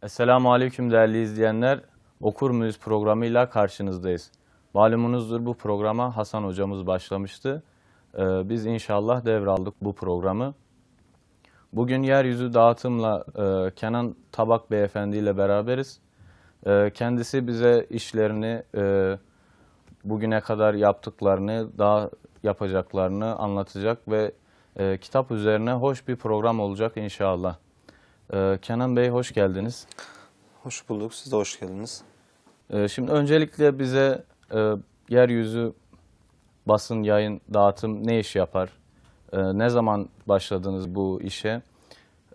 Esselamu Aleyküm değerli izleyenler. Okur Muyuz programıyla karşınızdayız. Malumunuzdur bu programa Hasan hocamız başlamıştı. Biz inşallah devraldık bu programı. Bugün yeryüzü dağıtımla Kenan Tabak Beyefendi ile beraberiz. Kendisi bize işlerini, bugüne kadar yaptıklarını, daha yapacaklarını anlatacak ve kitap üzerine hoş bir program olacak inşallah. Kenan Bey hoş geldiniz. Hoş bulduk. Siz de hoş geldiniz. Şimdi öncelikle bize yeryüzü basın, yayın, dağıtım ne iş yapar? Ne zaman başladınız bu işe?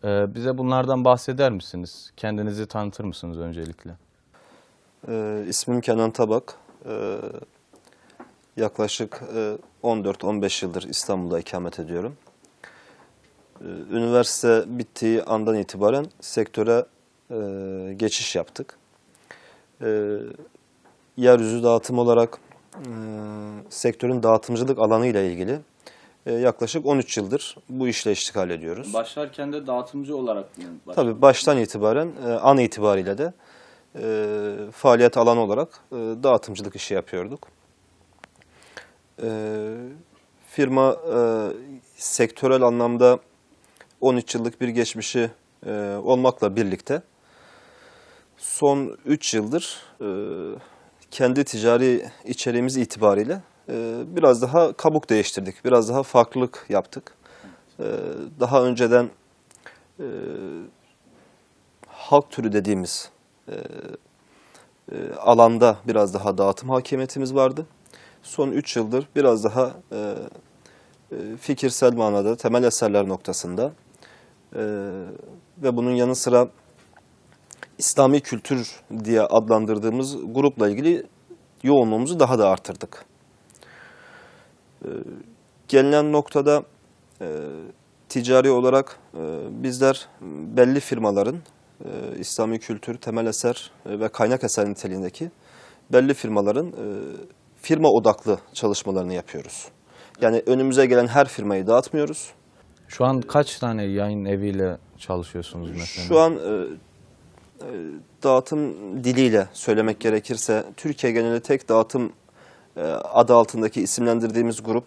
Bize bunlardan bahseder misiniz? Kendinizi tanıtır mısınız öncelikle? İsmim Kenan Tabak. Yaklaşık 14-15 yıldır İstanbul'da ikamet ediyorum. Üniversite bittiği andan itibaren sektöre geçiş yaptık. Yeryüzü dağıtım olarak sektörün dağıtımcılık alanı ile ilgili yaklaşık 13 yıldır bu işle iştigal ediyoruz. Başlarken de dağıtımcı olarak mı başladınız? Tabii baştan itibaren an itibariyle de faaliyet alanı olarak dağıtımcılık işi yapıyorduk. Firma sektörel anlamda 13 yıllık bir geçmişi olmakla birlikte son 3 yıldır kendi ticari içeriğimiz itibariyle biraz daha kabuk değiştirdik. Biraz daha farklılık yaptık. Daha önceden halk türü dediğimiz alanda biraz daha dağıtım hakimiyetimiz vardı. Son 3 yıldır biraz daha fikirsel manada, temel eserler noktasında ve bunun yanı sıra İslami kültür diye adlandırdığımız grupla ilgili yoğunluğumuzu daha da artırdık. Gelinen noktada ticari olarak bizler belli firmaların İslami kültür, temel eser ve kaynak eser niteliğindeki belli firmaların firma odaklı çalışmalarını yapıyoruz. Yani önümüze gelen her firmayı dağıtmıyoruz. Şu an kaç tane yayın eviyle çalışıyorsunuz mesela? Şu an dağıtım diliyle söylemek gerekirse Türkiye genelinde tek dağıtım adı altındaki isimlendirdiğimiz grup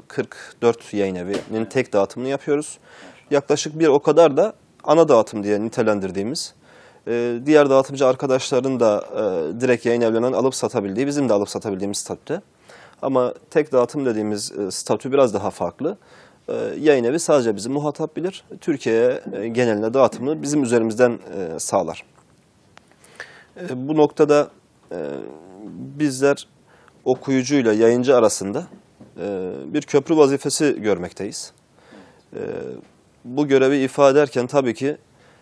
44 yayın evinin tek dağıtımını yapıyoruz. Yaklaşık bir o kadar da ana dağıtım diye nitelendirdiğimiz, diğer dağıtımcı arkadaşların da direkt yayın evlerinden alıp satabildiği, bizim de alıp satabildiğimiz statüde. Ama tek dağıtım dediğimiz statü biraz daha farklı. Yayın evi sadece bizi muhatap bilir. Türkiye geneline dağıtımını bizim üzerimizden sağlar. Bu noktada bizler okuyucuyla yayıncı arasında bir köprü vazifesi görmekteyiz. Bu görevi ifade ederken tabii ki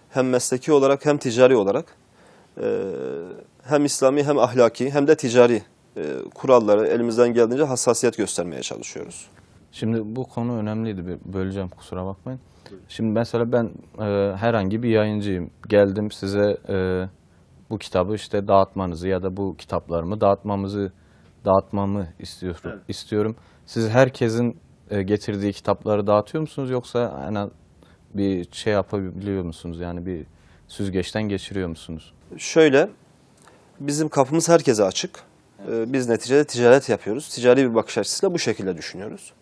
hem mesleki olarak hem ticari olarak hem İslami hem ahlaki hem de ticari kuralları elimizden geldiğince hassasiyet göstermeye çalışıyoruz. Şimdi bu konu önemliydi. Böleceğim, kusura bakmayın. Şimdi mesela ben herhangi bir yayıncıyım. Geldim size bu kitabı işte dağıtmanızı ya da bu kitaplarımı dağıtmamı istiyorum. Siz herkesin getirdiği kitapları dağıtıyor musunuz, yoksa hani bir şey yapabiliyor musunuz? Yani bir süzgeçten geçiriyor musunuz? Şöyle, bizim kapımız herkese açık. Biz neticede ticaret yapıyoruz. Ticari bir bakış açısıyla bu şekilde düşünüyoruz.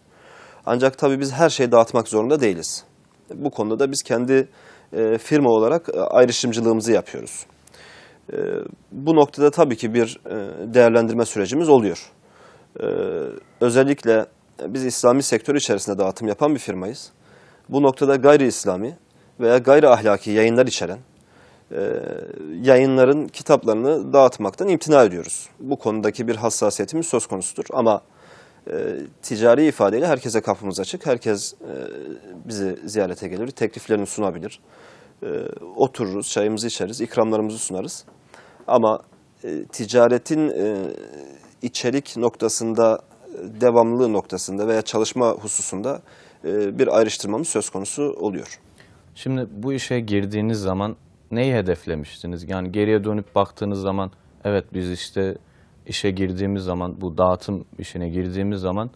Ancak tabii biz her şeyi dağıtmak zorunda değiliz. Bu konuda da biz kendi firma olarak ayrıştırmacılığımızı yapıyoruz. Bu noktada tabii ki bir değerlendirme sürecimiz oluyor. Özellikle biz İslami sektör içerisinde dağıtım yapan bir firmayız. Bu noktada gayri İslami veya gayri ahlaki yayınlar içeren yayınların kitaplarını dağıtmaktan imtina ediyoruz. Bu konudaki bir hassasiyetimiz söz konusudur. Ama ticari ifadeyle herkese kapımız açık. Herkes bizi ziyarete gelir, tekliflerini sunabilir. Otururuz, çayımızı içeriz, ikramlarımızı sunarız. Ama ticaretin içerik noktasında, devamlılığı noktasında veya çalışma hususunda bir ayrıştırmamız söz konusu oluyor. Şimdi bu işe girdiğiniz zaman neyi hedeflemiştiniz? Yani geriye dönüp baktığınız zaman, evet biz işte işe girdiğimiz zaman, bu dağıtım işine girdiğimiz zaman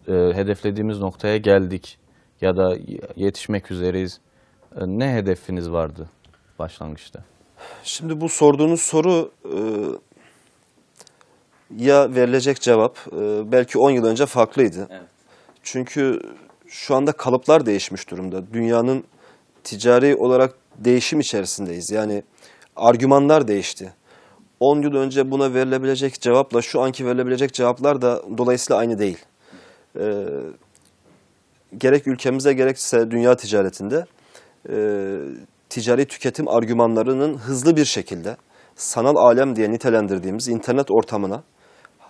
hedeflediğimiz noktaya geldik ya da yetişmek üzereyiz. Ne hedefiniz vardı? başlangıçta? Şimdi bu sorduğunuz soru ya verilecek cevap belki 10 yıl önce farklıydı. Evet. Çünkü şu anda kalıplar değişmiş durumda. Dünyanın ticari olarak değişim içerisindeyiz. Yani argümanlar değişti. 10 yıl önce buna verilebilecek cevapla şu anki verilebilecek cevaplar da dolayısıyla aynı değil. Gerek ülkemize gerekse dünya ticaretinde ticari tüketim argümanlarının hızlı bir şekilde sanal alem diye nitelendirdiğimiz internet ortamına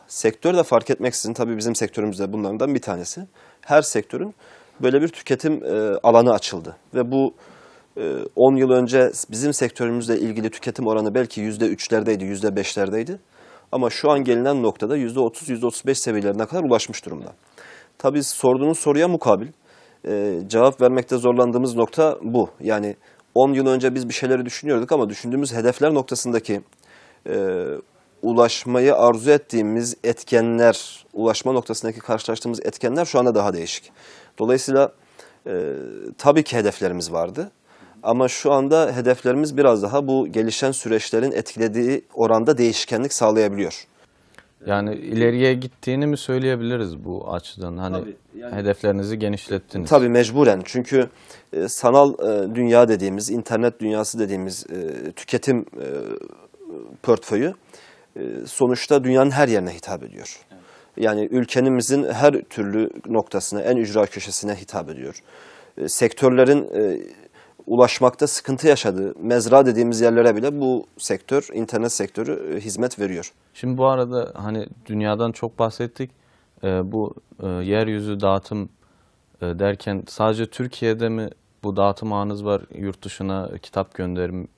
sektör de fark etmeksizin, tabii bizim sektörümüz de bunlardan bir tanesi. Her sektörün böyle bir tüketim alanı açıldı. Ve bu 10 yıl önce bizim sektörümüzle ilgili tüketim oranı belki %3'lerdeydi, %5'lerdeydi. Ama şu an gelinen noktada %30, %35 seviyelerine kadar ulaşmış durumda. Tabii sorduğunuz soruya mukabil cevap vermekte zorlandığımız nokta bu. Yani 10 yıl önce biz bir şeyleri düşünüyorduk ama düşündüğümüz hedefler noktasındaki ulaşmayı arzu ettiğimiz etkenler, ulaşma noktasındaki karşılaştığımız etkenler şu anda daha değişik. Dolayısıyla tabii ki hedeflerimiz vardı. Ama şu anda hedeflerimiz biraz daha bu gelişen süreçlerin etkilediği oranda değişkenlik sağlayabiliyor. Yani ileriye gittiğini mi söyleyebiliriz bu açıdan? Hani Tabii, yani hedeflerinizi genişlettiniz. Tabii mecburen. Çünkü sanal dünya dediğimiz, internet dünyası dediğimiz tüketim portföyü sonuçta dünyanın her yerine hitap ediyor. Evet. Yani ülkemizin her türlü noktasına, en ücra köşesine hitap ediyor. Sektörlerin ulaşmakta sıkıntı yaşadığı, mezra dediğimiz yerlere bile bu sektör, internet sektörü hizmet veriyor. Şimdi bu arada hani dünyadan çok bahsettik. Bu yeryüzü dağıtım derken sadece Türkiye'de mi bu dağıtım ağınız var? Yurt dışına kitap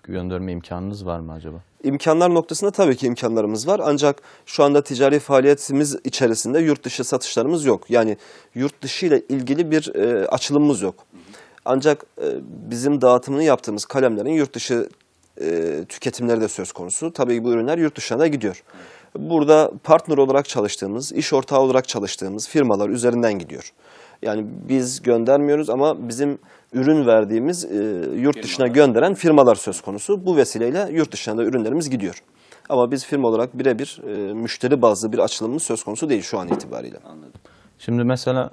gönderme imkanınız var mı acaba? İmkanlar noktasında tabii ki imkanlarımız var. Ancak şu anda ticari faaliyetimiz içerisinde yurt dışı satışlarımız yok. Yani yurt dışı ile ilgili bir açılımımız yok. Ancak bizim dağıtımını yaptığımız kalemlerin yurt dışı tüketimleri de söz konusu. Tabii bu ürünler yurt dışına da gidiyor. Burada partner olarak çalıştığımız, iş ortağı olarak çalıştığımız firmalar üzerinden gidiyor. Yani biz göndermiyoruz ama bizim ürün verdiğimiz yurt dışına gönderen firmalar söz konusu. Bu vesileyle yurt dışına da ürünlerimiz gidiyor. Ama biz firma olarak birebir müşteri bazlı bir açılımımız söz konusu değil şu an itibariyle. Anladım. Şimdi mesela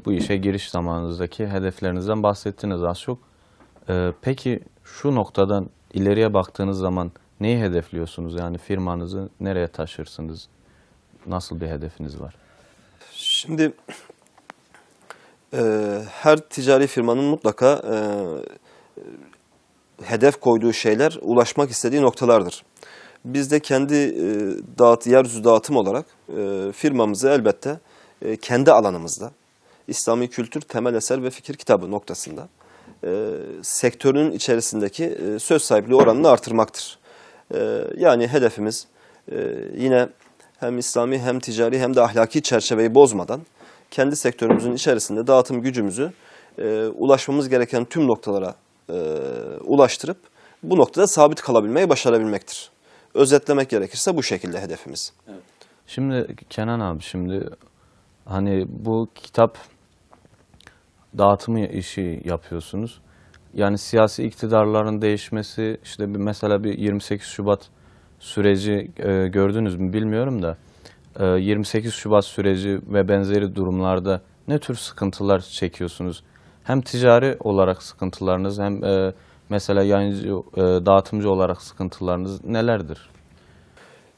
bu işe giriş zamanınızdaki hedeflerinizden bahsettiniz az çok. Peki şu noktadan ileriye baktığınız zaman neyi hedefliyorsunuz? Yani firmanızı nereye taşırsınız? Nasıl bir hedefiniz var? Şimdi her ticari firmanın mutlaka hedef koyduğu şeyler ulaşmak istediği noktalardır. Biz de kendi yeryüzü dağıtım olarak firmamızı elbette kendi alanımızda İslami kültür, temel eser ve fikir kitabı noktasında sektörün içerisindeki söz sahipliği oranını artırmaktır. Yani hedefimiz yine hem İslami hem ticari hem de ahlaki çerçeveyi bozmadan kendi sektörümüzün içerisinde dağıtım gücümüzü ulaşmamız gereken tüm noktalara ulaştırıp bu noktada sabit kalabilmeyi başarabilmektir. Özetlemek gerekirse bu şekilde hedefimiz. Evet. Şimdi Kenan abi hani bu kitap dağıtımı işi yapıyorsunuz. Yani siyasi iktidarların değişmesi işte mesela bir 28 Şubat süreci gördünüz mü bilmiyorum da 28 Şubat süreci ve benzeri durumlarda ne tür sıkıntılar çekiyorsunuz? Hem ticari olarak sıkıntılarınız hem mesela yayıncı, dağıtımcı olarak sıkıntılarınız nelerdir?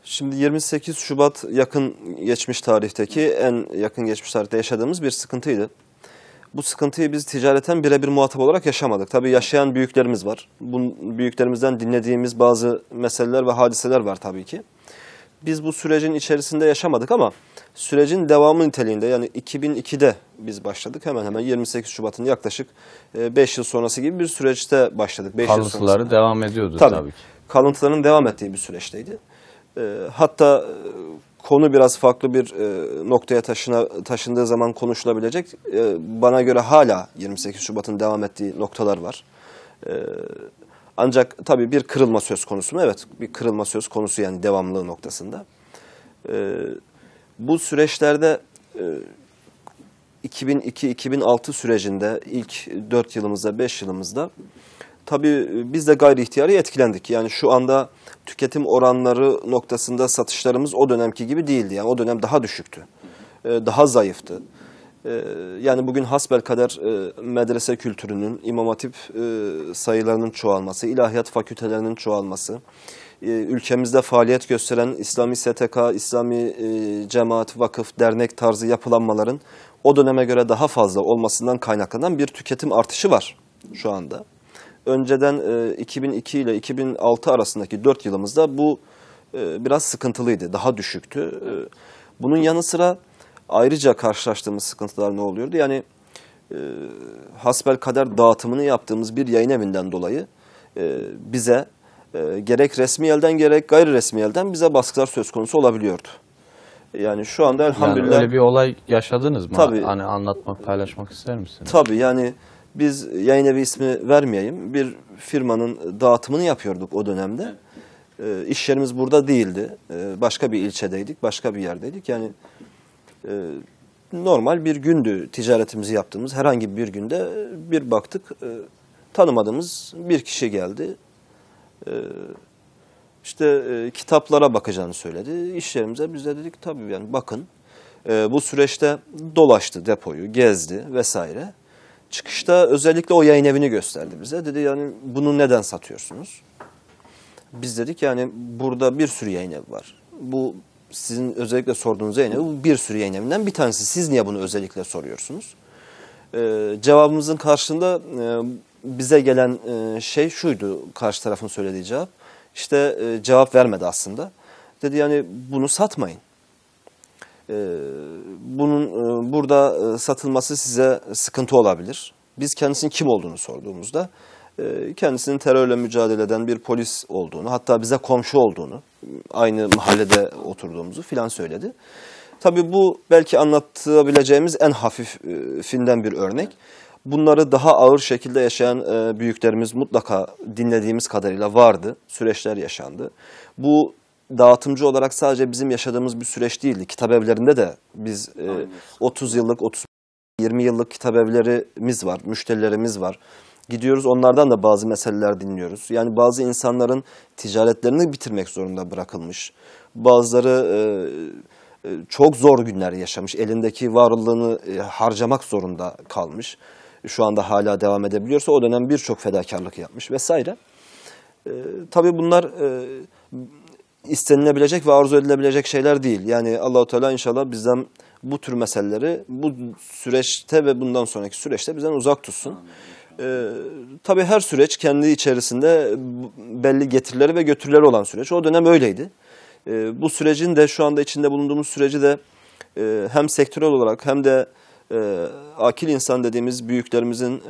Şimdi 28 Şubat yakın geçmiş tarihteki en yakın geçmiş tarihte yaşadığımız bir sıkıntıydı. Bu sıkıntıyı biz ticareten birebir muhatap olarak yaşamadık. Tabii yaşayan büyüklerimiz var. Bu büyüklerimizden dinlediğimiz bazı meseleler ve hadiseler var tabii ki. Biz bu sürecin içerisinde yaşamadık ama sürecin devamı niteliğinde yani 2002'de biz başladık. Hemen hemen 28 Şubat'ın yaklaşık 5 yıl sonrası gibi bir süreçte başladık. Kalıntıları devam ediyordu tabii ki. Kalıntıların devam ettiği bir süreçteydi. Hatta konu biraz farklı bir noktaya taşındığı zaman konuşulabilecek. Bana göre hala 28 Şubat'ın devam ettiği noktalar var. Ancak tabii bir kırılma söz konusu mu? Evet, bir kırılma söz konusu yani devamlılığı noktasında. Bu süreçlerde 2002-2006 sürecinde ilk 4 yılımızda, 5 yılımızda Tabii biz de gayri ihtiyari etkilendik. Yani şu anda tüketim oranları noktasında satışlarımız o dönemki gibi değildi. Yani o dönem daha düşüktü, daha zayıftı. Yani bugün hasbelkader medrese kültürünün, İmam Hatip sayılarının çoğalması, ilahiyat fakültelerinin çoğalması, ülkemizde faaliyet gösteren İslami STK, İslami cemaat, vakıf, dernek tarzı yapılanmaların o döneme göre daha fazla olmasından kaynaklanan bir tüketim artışı var şu anda. Önceden 2002 ile 2006 arasındaki 4 yılımızda bu biraz sıkıntılıydı, daha düşüktü. Bunun yanı sıra ayrıca karşılaştığımız sıkıntılar ne oluyordu? Yani hasbelkader dağıtımını yaptığımız bir yayın evinden dolayı bize gerek resmi elden gerek gayri resmi elden bize baskılar söz konusu olabiliyordu. Yani şu anda elhamdülillah... Yani öyle bir olay yaşadınız mı? Tabii. Hani anlatmak, paylaşmak ister misiniz? Tabii, yani biz yayın evi ismi vermeyeyim, bir firmanın dağıtımını yapıyorduk o dönemde. İş yerimiz burada değildi. Başka bir ilçedeydik, başka bir yerdeydik. Yani normal bir gündü ticaretimizi yaptığımız herhangi bir günde bir baktık tanımadığımız bir kişi geldi. İşte kitaplara bakacağını söyledi. İş yerimize biz de dedik tabii yani bakın. Bu süreçte dolaştı depoyu, gezdi vesaire. Çıkışta özellikle o yayın evini gösterdi bize. Dedi yani bunu neden satıyorsunuz? Biz dedik yani burada bir sürü yayın evi var. Bu sizin özellikle sorduğunuz yayın evi bu bir sürü yayın evinden bir tanesi. Siz niye bunu özellikle soruyorsunuz? Cevabımızın karşılığında bize gelen şey şuydu, karşı tarafın söylediği cevap. İşte cevap vermedi aslında. Dedi yani bunu satmayın. Bunun burada satılması size sıkıntı olabilir. Biz kendisinin kim olduğunu sorduğumuzda kendisinin terörle mücadele eden bir polis olduğunu, hatta bize komşu olduğunu, aynı mahallede oturduğumuzu filan söyledi. Tabii bu belki anlatabileceğimiz en hafifinden bir örnek. Bunları daha ağır şekilde yaşayan büyüklerimiz mutlaka dinlediğimiz kadarıyla vardı. Süreçler yaşandı. Bu dağıtımcı olarak sadece bizim yaşadığımız bir süreç değildi. Kitabevlerinde de biz 30 yıllık, 20 yıllık kitabevlerimiz var, müşterilerimiz var. Gidiyoruz, onlardan da bazı meseleler dinliyoruz. Yani bazı insanların ticaretlerini bitirmek zorunda bırakılmış. Bazıları çok zor günler yaşamış, elindeki varlığını harcamak zorunda kalmış. Şu anda hala devam edebiliyorsa o dönem birçok fedakarlık yapmış vesaire. Tabii bunlar istenilebilecek ve arzu edilebilecek şeyler değil. Yani Allah-u Teala inşallah bizden bu tür meseleleri bu süreçte ve bundan sonraki süreçte bizden uzak tutsun. Tabii her süreç kendi içerisinde belli getirileri ve götürüleri olan süreç. O dönem öyleydi. Bu sürecin de şu anda içinde bulunduğumuz süreci de hem sektörel olarak hem de akil insan dediğimiz büyüklerimizin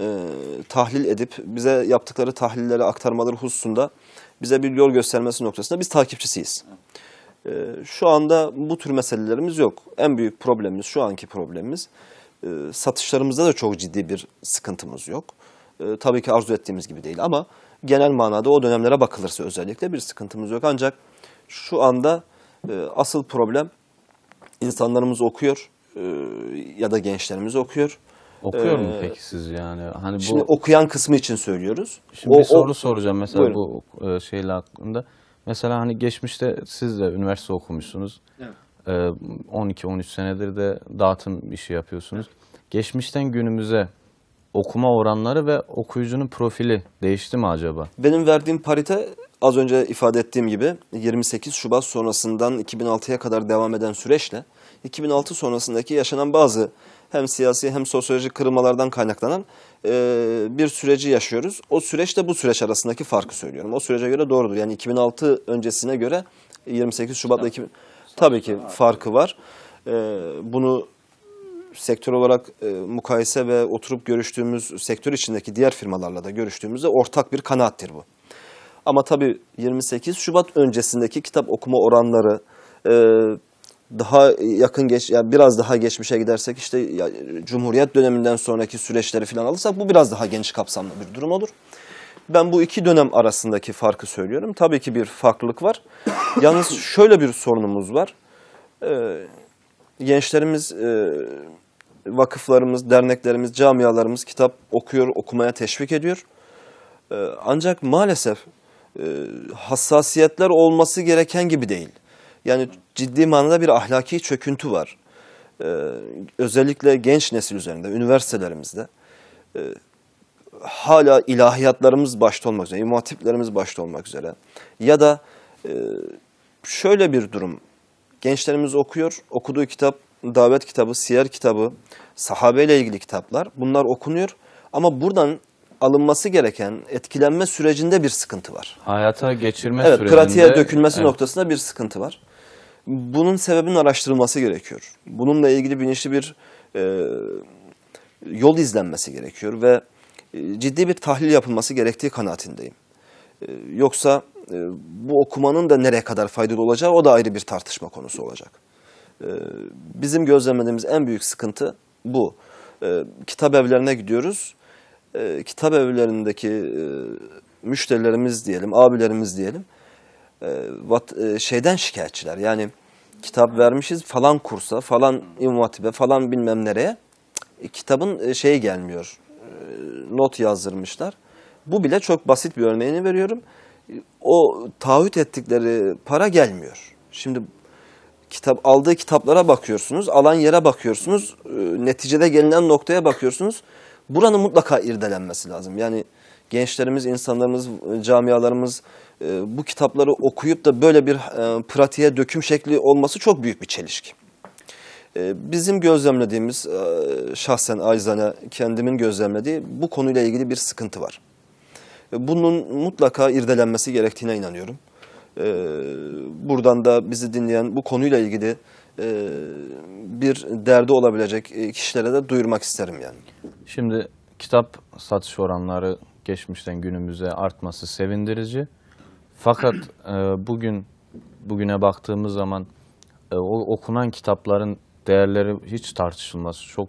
tahlil edip bize yaptıkları tahlilleri aktarmaları hususunda bize bir yol göstermesi noktasında biz takipçisiyiz. Şu anda bu tür meselelerimiz yok. En büyük problemimiz, şu anki problemimiz, satışlarımızda da çok ciddi bir sıkıntımız yok. Tabii ki arzu ettiğimiz gibi değil ama genel manada o dönemlere bakılırsa özellikle bir sıkıntımız yok. Ancak şu anda asıl problem insanlarımız okuyor ya da gençlerimiz okuyor. Okuyor mu peki siz yani? Hani bu, şimdi okuyan kısmı için söylüyoruz. Şimdi bir soru soracağım mesela Buyurun. bu şeyle hakkında. Mesela hani geçmişte siz de üniversite okumuşsunuz. Evet. 12-13 senedir de dağıtım işi yapıyorsunuz. Geçmişten günümüze okuma oranları ve okuyucunun profili değişti mi acaba? Benim verdiğim parite az önce ifade ettiğim gibi 28 Şubat sonrasından 2006'ya kadar devam eden süreçle 2006 sonrasındaki yaşanan bazı hem siyasi hem sosyolojik kırılmalardan kaynaklanan bir süreci yaşıyoruz. O süreçle bu süreç arasındaki farkı söylüyorum. O sürece göre doğrudur. Yani 2006 öncesine göre 28 Şubat'la tabii ki farkı var. Bunu sektör olarak mukayese ve oturup görüştüğümüz sektör içindeki diğer firmalarla da görüştüğümüzde ortak bir kanaattir bu. Ama tabii 28 Şubat öncesindeki kitap okuma oranları daha yakın yani biraz daha geçmişe gidersek işte Cumhuriyet döneminden sonraki süreçleri falan alırsak bu biraz daha geniş kapsamlı bir durum olur. Ben bu iki dönem arasındaki farkı söylüyorum. Tabii ki bir farklılık var. Yalnız şöyle bir sorunumuz var. Gençlerimiz, vakıflarımız, derneklerimiz, camialarımız kitap okuyor, okumaya teşvik ediyor. Ancak maalesef hassasiyetler olması gereken gibi değil. Yani ciddi manada bir ahlaki çöküntü var. Özellikle genç nesil üzerinde, üniversitelerimizde hala ilahiyatlarımız başta olmak üzere, imam hatiplerimiz başta olmak üzere ya da şöyle bir durum. Gençlerimiz okuyor, okuduğu kitap, davet kitabı, siyer kitabı, sahabeyle ilgili kitaplar. Bunlar okunuyor ama buradan alınması gereken etkilenme sürecinde bir sıkıntı var. Hayata geçirme Evet, sürecinde... pratiğe dökülmesi evet. noktasında bir sıkıntı var. Bunun sebebinin araştırılması gerekiyor. Bununla ilgili bilinçli bir yol izlenmesi gerekiyor ve ciddi bir tahlil yapılması gerektiği kanaatindeyim. Yoksa bu okumanın da nereye kadar faydalı olacağı o da ayrı bir tartışma konusu olacak. Bizim gözlemlediğimiz en büyük sıkıntı bu. Kitap evlerine gidiyoruz. Kitap evlerindeki müşterilerimiz diyelim, abilerimiz diyelim, şeyden şikayetçiler. Yani kitap vermişiz falan kursa, falan İmam Hatip'e, falan bilmem nereye. Kitabın şeyi gelmiyor, not yazdırmışlar. Bu bile çok basit bir örneğini veriyorum. O taahhüt ettikleri para gelmiyor. Şimdi aldığı kitaplara bakıyorsunuz, alan yere bakıyorsunuz, neticede gelinen noktaya bakıyorsunuz. Buranın mutlaka irdelenmesi lazım. Yani gençlerimiz, insanlarımız, camialarımız bu kitapları okuyup da böyle bir pratiğe döküm şekli olması çok büyük bir çelişki. Bizim gözlemlediğimiz, şahsen acizane kendimin gözlemlediği bu konuyla ilgili bir sıkıntı var. Bunun mutlaka irdelenmesi gerektiğine inanıyorum. Buradan da bizi dinleyen bu konuyla ilgili bir derdi olabilecek kişilere de duyurmak isterim yani. Şimdi kitap satış oranları geçmişten günümüze artması sevindirici. Fakat bugüne baktığımız zaman o okunan kitapların değerleri hiç tartışılmaz. Çok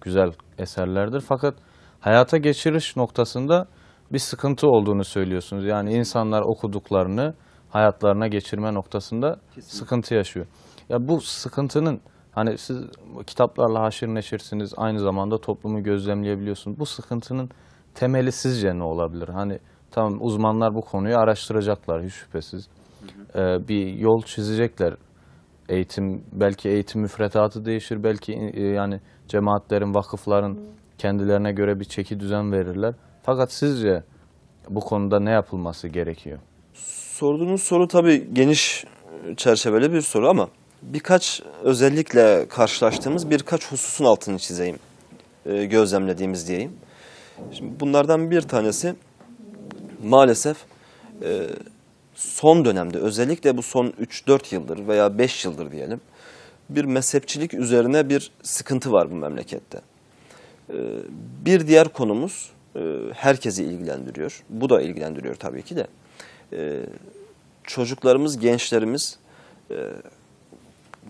güzel eserlerdir. Fakat hayata geçiriş noktasında bir sıkıntı olduğunu söylüyorsunuz. Yani insanlar okuduklarını hayatlarına geçirme noktasında sıkıntı yaşıyor. Ya bu sıkıntının, hani siz kitaplarla haşir neşirsiniz, aynı zamanda toplumu gözlemleyebiliyorsunuz. Bu sıkıntının temeli sizce ne olabilir? Hani tamam, uzmanlar bu konuyu araştıracaklar hiç şüphesiz. Bir yol çizecekler. Belki eğitim müfredatı değişir, belki yani cemaatlerin, vakıfların kendilerine göre bir çeki düzen verirler. Fakat sizce bu konuda ne yapılması gerekiyor? Sorduğunuz soru tabii geniş çerçeveli bir soru ama özellikle karşılaştığımız birkaç hususun altını çizeyim, gözlemlediğimiz diyeyim. Şimdi bunlardan bir tanesi maalesef son dönemde, özellikle bu son 3-4 yıldır veya 5 yıldır diyelim, bir mezhepçilik üzerine bir sıkıntı var bu memlekette. Bir diğer konumuz herkesi ilgilendiriyor. Bu da ilgilendiriyor tabii ki de. Çocuklarımız, gençlerimiz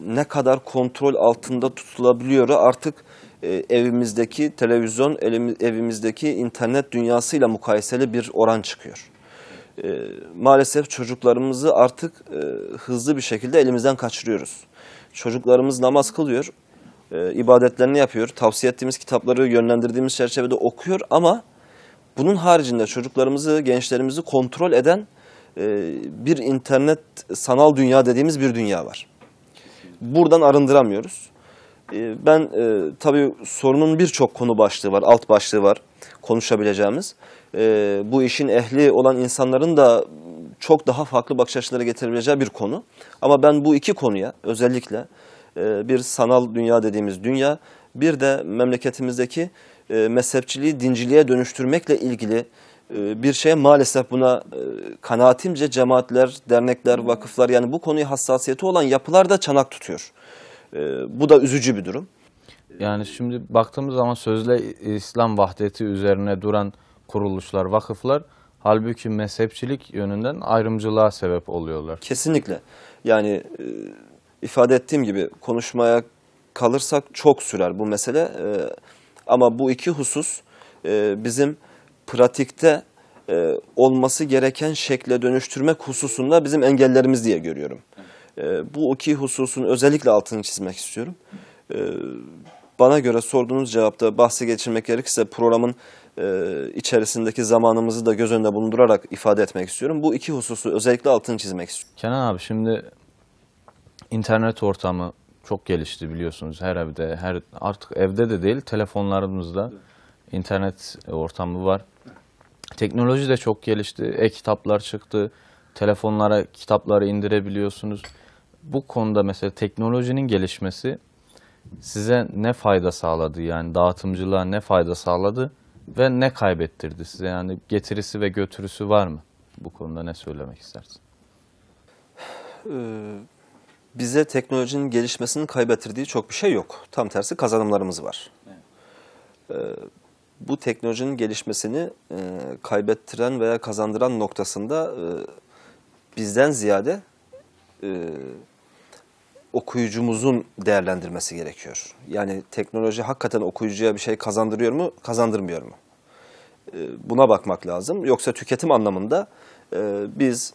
ne kadar kontrol altında tutulabiliyor artık evimizdeki televizyon, evimizdeki internet dünyasıyla mukayeseli bir oran çıkıyor. Maalesef çocuklarımızı artık hızlı bir şekilde elimizden kaçırıyoruz. Çocuklarımız namaz kılıyor, ibadetlerini yapıyor, tavsiye ettiğimiz kitapları yönlendirdiğimiz çerçevede okuyor ama bunun haricinde çocuklarımızı, gençlerimizi kontrol eden bir internet sanal dünya dediğimiz bir dünya var. Buradan arındıramıyoruz. Ben tabii sorunun birçok konu başlığı var, alt başlığı var konuşabileceğimiz. Bu işin ehli olan insanların da çok daha farklı bakış açıları getirebileceği bir konu. Ama ben bu iki konuya özellikle bir sanal dünya dediğimiz dünya, bir de memleketimizdeki mezhepçiliği dinciliğe dönüştürmekle ilgili bir şeye maalesef buna kanaatimce cemaatler, dernekler, vakıflar, yani bu konuya hassasiyeti olan yapılar da çanak tutuyor. Bu da üzücü bir durum. Yani şimdi baktığımız zaman sözde İslam vahdeti üzerine duran kuruluşlar, vakıflar halbuki mezhepçilik yönünden ayrımcılığa sebep oluyorlar. Kesinlikle. Yani ifade ettiğim gibi konuşmaya kalırsak çok sürer bu mesele. Ama bu iki husus bizim pratikte olması gereken şekle dönüştürmek hususunda bizim engellerimiz diye görüyorum. Bu iki hususun özellikle altını çizmek istiyorum. Bana göre sorduğunuz cevapta bahsi geçirmek gerekirse programın içerisindeki zamanımızı da göz önünde bulundurarak ifade etmek istiyorum. Bu iki hususu özellikle altını çizmek istiyorum. Kenan abi, şimdi internet ortamı çok gelişti biliyorsunuz. Her evde, artık evde de değil, telefonlarımızda internet ortamı var. Teknoloji de çok gelişti. E-kitaplar çıktı. Telefonlara kitapları indirebiliyorsunuz. Bu konuda mesela teknolojinin gelişmesi size ne fayda sağladı? Yani dağıtımcılığa ne fayda sağladı ve ne kaybettirdi size? Yani getirisi ve götürüsü var mı? Bu konuda ne söylemek istersin? Bize teknolojinin gelişmesinin kaybettirdiği çok bir şey yok. Tam tersi kazanımlarımız var. Bu teknolojinin gelişmesini kaybettiren veya kazandıran noktasında bizden ziyade okuyucumuzun değerlendirmesi gerekiyor. Yani teknoloji hakikaten okuyucuya bir şey kazandırıyor mu, kazandırmıyor mu? Buna bakmak lazım. Yoksa tüketim anlamında biz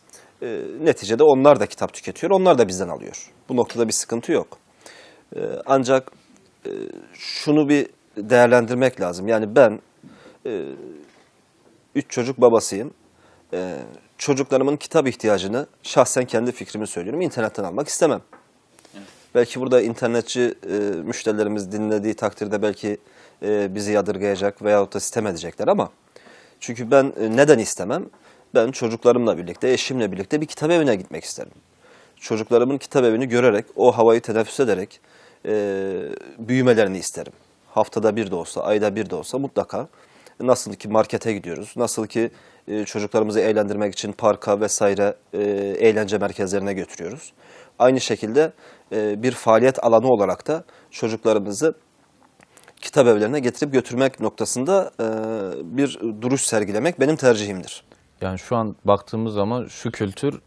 neticede onlar da kitap tüketiyor, onlar da bizden alıyor. Bu noktada bir sıkıntı yok. Ancak şunu bir değerlendirmek lazım. Yani ben 3 çocuk babasıyım. Çocuklarımın kitap ihtiyacını şahsen kendi fikrimi söylüyorum. İnternetten almak istemem. Evet. Belki burada internetçi müşterilerimiz dinlediği takdirde belki bizi yadırgayacak veyahut da sitem edecekler ama çünkü ben neden istemem? Ben çocuklarımla birlikte, eşimle birlikte bir kitap evine gitmek isterim. Çocuklarımın kitap evini görerek, o havayı teneffüs ederek büyümelerini isterim. Haftada bir de olsa, ayda bir de olsa mutlaka nasıl ki markete gidiyoruz, nasıl ki çocuklarımızı eğlendirmek için parka vesaire eğlence merkezlerine götürüyoruz. Aynı şekilde bir faaliyet alanı olarak da çocuklarımızı kitap evlerine getirip götürmek noktasında bir duruş sergilemek benim tercihimdir. Yani şu an baktığımız zaman şu kültür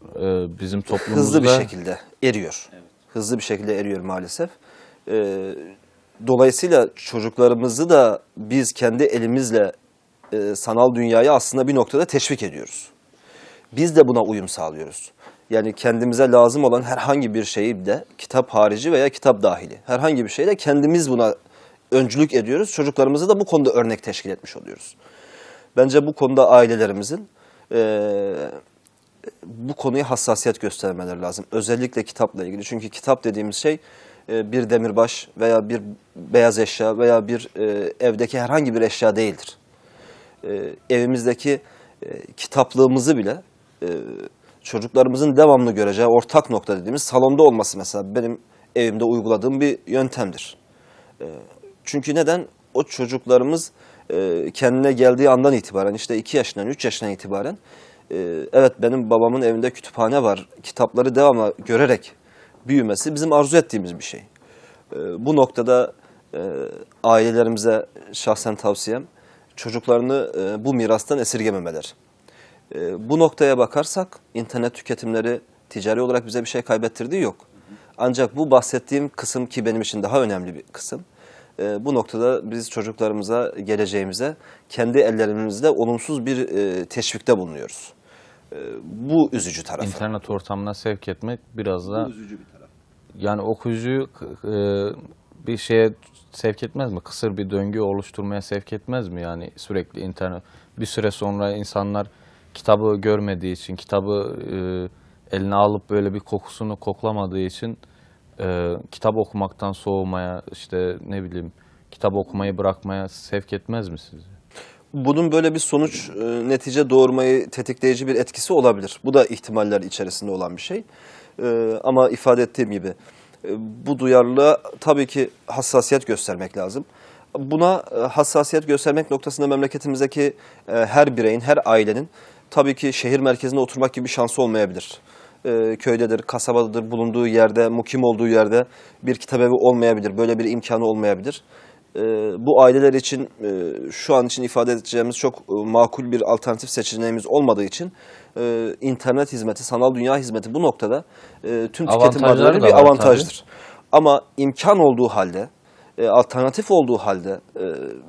bizim toplumumuzda hızlı bir şekilde eriyor. Evet. Hızlı bir şekilde eriyor maalesef. Dolayısıyla çocuklarımızı da biz kendi elimizle sanal dünyayı aslında bir noktada teşvik ediyoruz. Biz de buna uyum sağlıyoruz. Yani kendimize lazım olan herhangi bir şeyi de kitap harici veya kitap dahili herhangi bir şeyde kendimiz buna öncülük ediyoruz. Çocuklarımızı da bu konuda örnek teşkil etmiş oluyoruz. Bence bu konuda ailelerimizin bu konuya hassasiyet göstermeleri lazım. Özellikle kitapla ilgili. Çünkü kitap dediğimiz şey bir demirbaş veya bir beyaz eşya veya bir evdeki herhangi bir eşya değildir. Evimizdeki kitaplığımızı bile çocuklarımızın devamlı göreceği ortak nokta dediğimiz salonda olması mesela benim evimde uyguladığım bir yöntemdir. Çünkü neden? O çocuklarımız kendine geldiği andan itibaren işte 2 yaşından 3 yaşından itibaren evet benim babamın evinde kütüphane var, kitapları devamlı görerek büyümesi bizim arzu ettiğimiz bir şey. Bu noktada ailelerimize şahsen tavsiyem çocuklarını bu mirastan esirgememeler. Bu noktaya bakarsak internet tüketimleri ticari olarak bize bir şey kaybettirdiği yok. Ancak bu bahsettiğim kısım ki benim için daha önemli bir kısım. Bu noktada biz çocuklarımıza, geleceğimize kendi ellerimizle olumsuz bir teşvikte bulunuyoruz. Bu üzücü tarafı. İnternet ortamına sevk etmek biraz da... Bu üzücü bir taraf. Yani okuyucuyu bir şeye sevk etmez mi? Kısır bir döngü oluşturmaya sevk etmez mi? Yani sürekli internet... Bir süre sonra insanlar kitabı görmediği için, kitabı eline alıp böyle bir kokusunu koklamadığı için kitap okumaktan soğumaya, işte ne bileyim kitap okumayı bırakmaya sevk etmez mi sizi? Bunun böyle bir sonuç, netice doğurmayı tetikleyici bir etkisi olabilir. Bu da ihtimaller içerisinde olan bir şey. Ama ifade ettiğim gibi bu duyarlılığa tabii ki hassasiyet göstermek lazım. Buna hassasiyet göstermek noktasında memleketimizdeki her bireyin, her ailenin tabii ki şehir merkezinde oturmak gibi bir şansı olmayabilir. Köydedir, kasabadadır, bulunduğu yerde, mukim olduğu yerde bir kitabevi olmayabilir. Böyle bir imkanı olmayabilir. Bu aileler için şu an için ifade edeceğimiz çok makul bir alternatif seçeneğimiz olmadığı için internet hizmeti, sanal dünya hizmeti bu noktada tüm tüketim maddeleri bir avantajdır. Tabii. Ama imkan olduğu halde, alternatif olduğu halde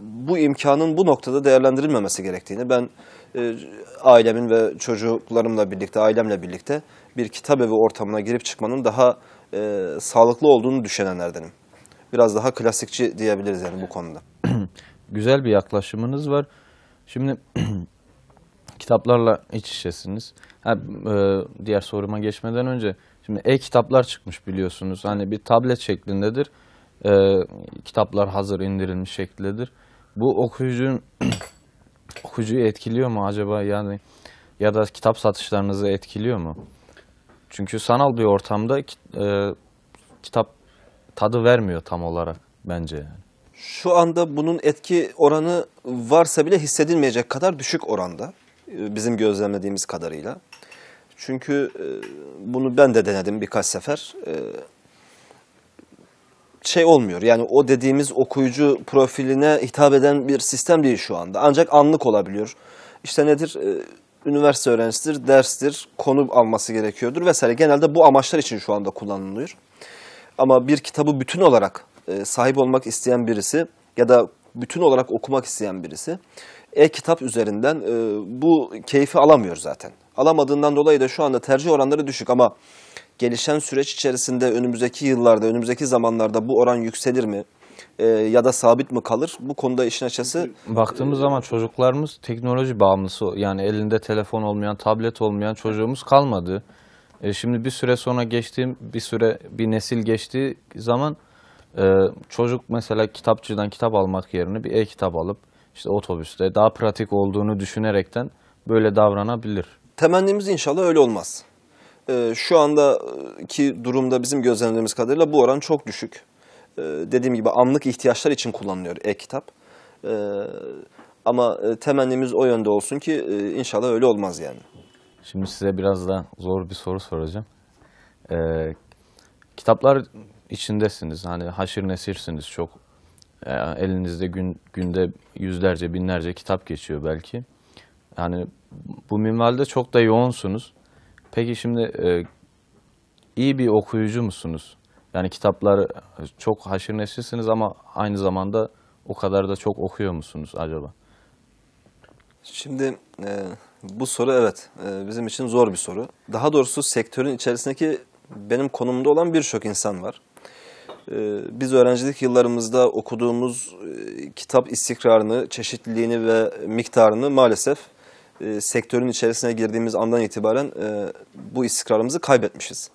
bu imkanın bu noktada değerlendirilmemesi gerektiğini ben ailemin ve çocuklarımla birlikte, ailemle birlikte bir kitabevi ortamına girip çıkmanın daha sağlıklı olduğunu düşünenlerdenim. Biraz daha klasikçi diyebiliriz yani bu konuda. Güzel bir yaklaşımınız var. Şimdi kitaplarla iç içesiniz. Diğer soruma geçmeden önce, şimdi e-kitaplar çıkmış biliyorsunuz. Hani bir tablet şeklindedir. Kitaplar hazır indirilmiş şekildedir. Bu okuyucuyu etkiliyor mu acaba, yani ya da kitap satışlarınızı etkiliyor mu? Çünkü sanal bir ortamda kitap tadı vermiyor tam olarak bence yani. Şu anda bunun etki oranı varsa bile hissedilmeyecek kadar düşük oranda, bizim gözlemlediğimiz kadarıyla. Çünkü bunu ben de denedim birkaç sefer. Şey olmuyor, yani o dediğimiz okuyucu profiline hitap eden bir sistem değil şu anda. Ancak anlık olabiliyor. İşte nedir? Üniversite öğrencisidir, derstir, konu alması gerekiyordur vesaire. Genelde bu amaçlar için şu anda kullanılıyor. Ama bir kitabı bütün olarak sahip olmak isteyen birisi ya da bütün olarak okumak isteyen birisi e-kitap üzerinden bu keyfi alamıyor zaten. Alamadığından dolayı da şu anda tercih oranları düşük, ama gelişen süreç içerisinde önümüzdeki yıllarda, önümüzdeki zamanlarda bu oran yükselir mi ya da sabit mi kalır? Bu konuda işin açısı... Baktığımız zaman çocuklarımız teknoloji bağımlısı, yani elinde telefon olmayan, tablet olmayan çocuğumuz kalmadı. Şimdi bir süre sonra bir nesil geçtiği zaman çocuk mesela kitapçıdan kitap almak yerine bir e-kitap alıp işte otobüste daha pratik olduğunu düşünerekten böyle davranabilir. Temennimiz inşallah öyle olmaz. Şu andaki durumda bizim gözlemlerimiz kadarıyla bu oran çok düşük. Dediğim gibi anlık ihtiyaçlar için kullanılıyor e-kitap. Ama temennimiz o yönde olsun ki inşallah öyle olmaz yani. Şimdi size biraz da zor bir soru soracağım. Kitaplar içindesiniz. Hani haşir nesirsiniz çok. Elinizde günde yüzlerce, binlerce kitap geçiyor belki. Yani bu minvalde çok da yoğunsunuz. Peki şimdi iyi bir okuyucu musunuz? Yani kitaplar çok haşir nesirsiniz ama aynı zamanda o kadar da çok okuyor musunuz acaba? Şimdi bu soru evet bizim için zor bir soru. Daha doğrusu sektörün içerisindeki benim konumda olan birçok insan var. Biz öğrencilik yıllarımızda okuduğumuz kitap istikrarını, çeşitliliğini ve miktarını maalesef sektörün içerisine girdiğimiz andan itibaren bu istikrarımızı kaybetmişiz.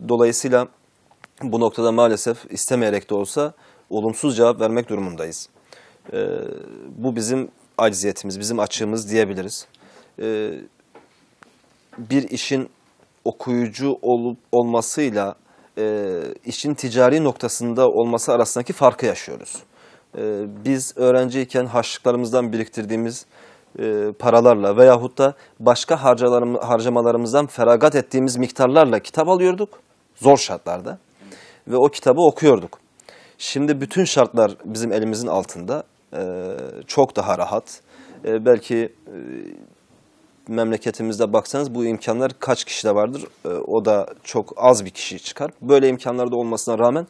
Dolayısıyla bu noktada maalesef istemeyerek de olsa olumsuz cevap vermek durumundayız. Bu bizim acziyetimiz, bizim açığımız diyebiliriz. Bir işin okuyucu olup olmasıyla işin ticari noktasında olması arasındaki farkı yaşıyoruz. Biz öğrenciyken harçlıklarımızdan biriktirdiğimiz paralarla veyahut da başka harcamalarımızdan feragat ettiğimiz miktarlarla kitap alıyorduk, zor şartlarda, ve o kitabı okuyorduk. Şimdi bütün şartlar bizim elimizin altında, çok daha rahat. Belki memleketimizde baksanız bu imkanlar kaç kişide vardır? O da çok az bir kişi çıkar. Böyle imkanlarda olmasına rağmen